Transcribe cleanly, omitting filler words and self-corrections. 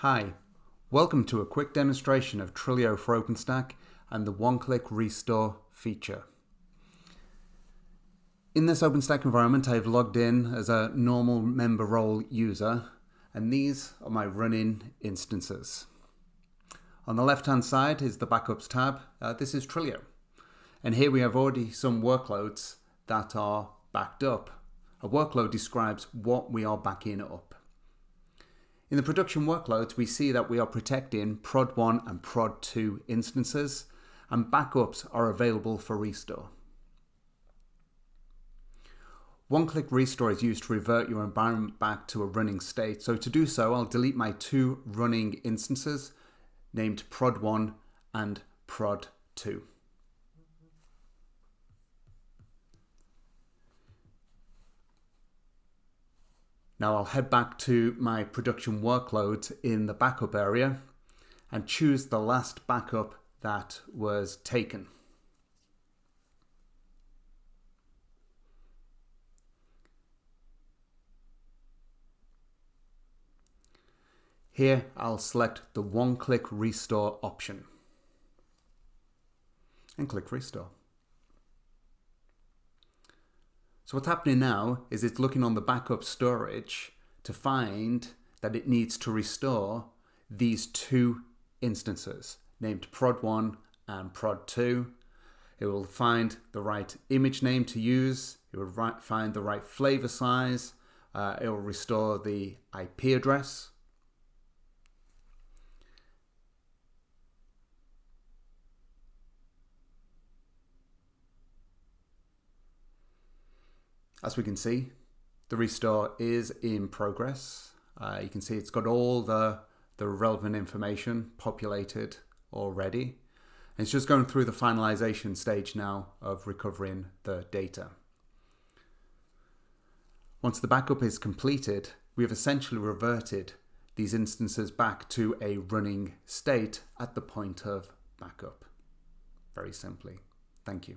Hi, welcome to a quick demonstration of Trilio for OpenStack and the one-click restore feature. In this OpenStack environment, I've logged in as a normal member role user, and these are my running instances. On the left-hand side is the Backups tab. This is Trilio. And here we have already some workloads that are backed up. A workload describes what we are backing up. In the production workloads, we see that we are protecting prod 1 and prod 2 instances, and backups are available for restore. One-click restore is used to revert your environment back to a running state. So to do so, I'll delete my two running instances named prod 1 and prod 2. Now I'll head back to my production workload in the backup area and choose the last backup that was taken. Here I'll select the one-click restore option and click restore. So what's happening now is it's looking on the backup storage to find that it needs to restore these two instances named prod 1 and prod 2. It will find the right image name to use. It will find the right flavor size. It will restore the IP address. As we can see, the restore is in progress. You can see it's got all the relevant information populated already. And it's just going through the finalization stage now of recovering the data. Once the backup is completed, we have essentially reverted these instances back to a running state at the point of backup. Very simply. Thank you.